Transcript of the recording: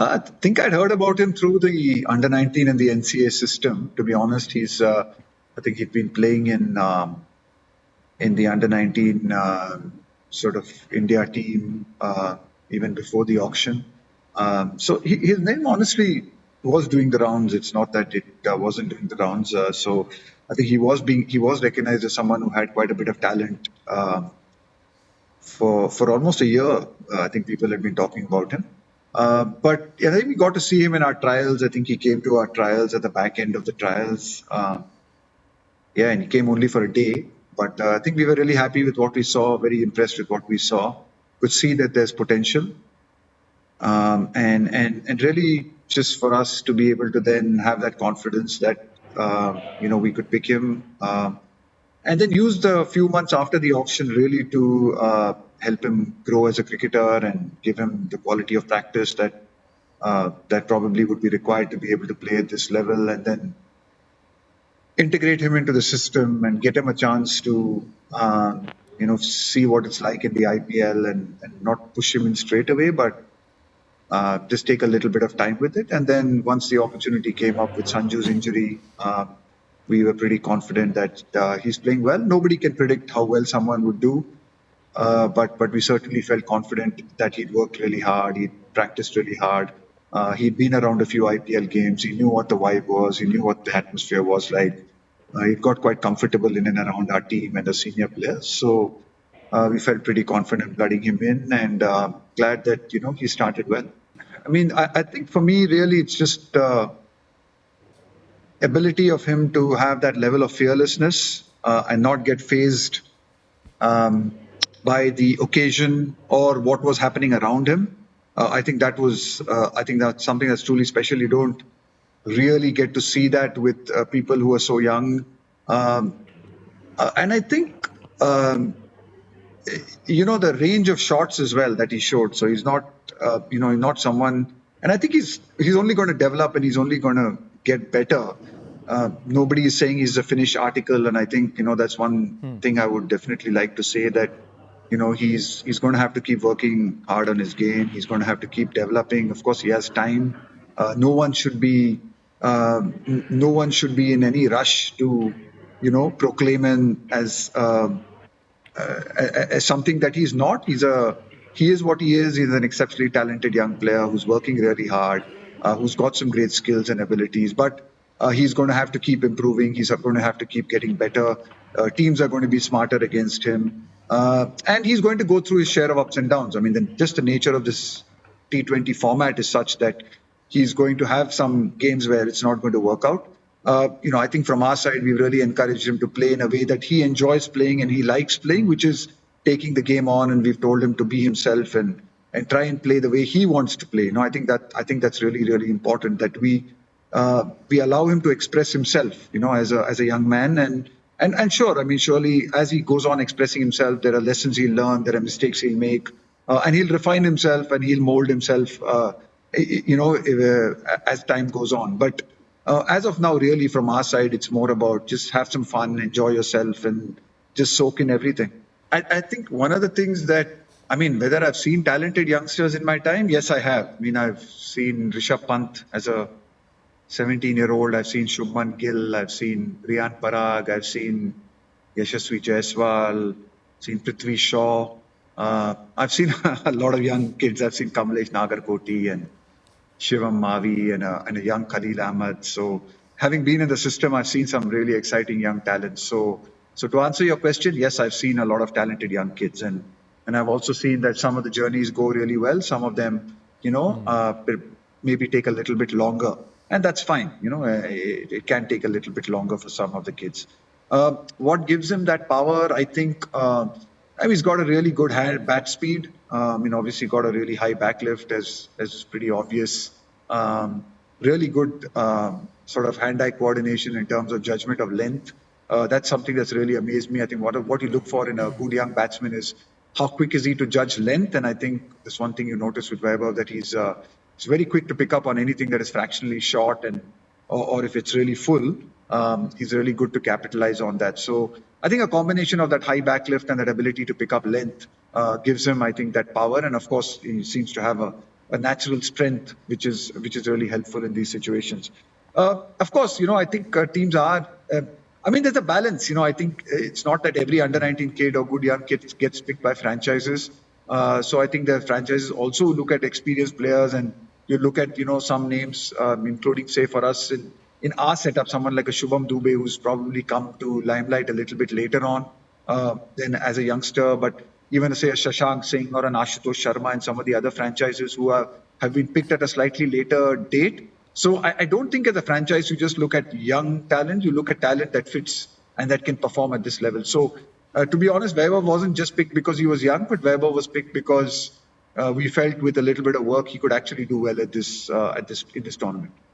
I think I'd heard about him through the under-19 and the NCA system. To be honest, I think he'd been playing in the under-19 sort of India team even before the auction. So his name honestly was doing the rounds. It's not that it wasn't doing the rounds. So I think he was recognized as someone who had quite a bit of talent for almost a year. I think people had been talking about him. But I think we got to see him in our trials. I think he came to our trials at the back end of the trials. And he came only for a day. But I think we were really happy with what we saw, very impressed with what we saw. Could see that there's potential. And really just for us to be able to then have that confidence that, we could pick him. And then use the few months after the auction really to help him grow as a cricketer and give him the quality of practice that probably would be required to be able to play at this level, and then integrate him into the system and get him a chance to see what it's like in the IPL and not push him in straight away, but just take a little bit of time with it. And then once the opportunity came up with Sanju's injury, we were pretty confident that he's playing well. Nobody can predict how well someone would do, but we certainly felt confident that he'd worked really hard, he'd practiced really hard. He'd been around a few IPL games, he knew what the vibe was, he knew what the atmosphere was like. He got quite comfortable in and around our team and the senior players. So we felt pretty confident blooding him in, and glad that, he started well. I mean, I think for me, really, it's just ability of him to have that level of fearlessness and not get fazed by the occasion or what was happening around him. I think that's something that's truly special. You don't really get to see that with people who are so young. And I think, the range of shots as well that he showed. So he's not, not someone, and I think he's only going to develop and he's only going to get better. Nobody is saying he's a finished article. And I think, that's one thing I would definitely like to say, that, he's going to have to keep working hard on his game. He's going to have to keep developing. Of course, he has time. No one should be in any rush to, proclaim him as something that he's not. He is what he is. He's an exceptionally talented young player who's working really hard, who's got some great skills and abilities. But he's going to have to keep improving. He's going to have to keep getting better. Teams are going to be smarter against him. And he's going to go through his share of ups and downs. I mean, just the nature of this T20 format is such that he's going to have some games where it's not going to work out. I think from our side, we really encouraged him to play in a way that he enjoys playing and he likes playing, which is taking the game on. And we've told him to be himself and try and play the way he wants to play. I think that's really, really important, that we allow him to express himself, as a young man. And sure, I mean, surely as he goes on expressing himself, there are lessons he'll learn, there are mistakes he'll make, and he'll refine himself and he'll mold himself, as time goes on. But as of now, really, from our side, it's more about just have some fun, enjoy yourself, and just soak in everything. I think one of the things whether I've seen talented youngsters in my time, yes, I have. I mean, I've seen Rishabh Pant as a 17-year-old. I've seen Shubman Gill. I've seen Riyan Parag. I've seen Yashasvi Jaiswal. Seen Prithvi Shaw. I've seen a lot of young kids. I've seen Kamlesh Nagarkoti and Shivam Mavi and a young Khalil Ahmed. So having been in the system, I've seen some really exciting young talents. So to answer your question, yes, I've seen a lot of talented young kids. And I've also seen that some of the journeys go really well. Some of them, maybe take a little bit longer. And that's fine. It can take a little bit longer for some of the kids. What gives him that power? I think he's got a really good bat speed. Obviously got a really high backlift, as pretty obvious. Really good sort of hand-eye coordination in terms of judgment of length. That's something that's really amazed me. I think what you look for in a good young batsman is how quick is he to judge length. And I think that's one thing you notice with Vaibhav, that he's very quick to pick up on anything that is fractionally short, or if it's really full, he's really good to capitalize on that. So I think a combination of that high backlift and that ability to pick up length gives him, I think, that power. And of course, he seems to have a natural strength, which is really helpful in these situations. Of course, I think teams are. I mean, there's a balance. I think it's not that every under 19 kid or good young kid gets picked by franchises. So I think the franchises also look at experienced players, and you look at some names, including say for us in our setup, someone like a Shubham Dubey, who's probably come to limelight a little bit later on than as a youngster, but even say a Shashank Singh or an Ashutosh Sharma and some of the other franchises who have been picked at a slightly later date. So I don't think as a franchise you just look at young talent, you look at talent that fits and that can perform at this level. So to be honest, Vaibhav wasn't just picked because he was young, but Vaibhav was picked because we felt with a little bit of work he could actually do well at this in this tournament.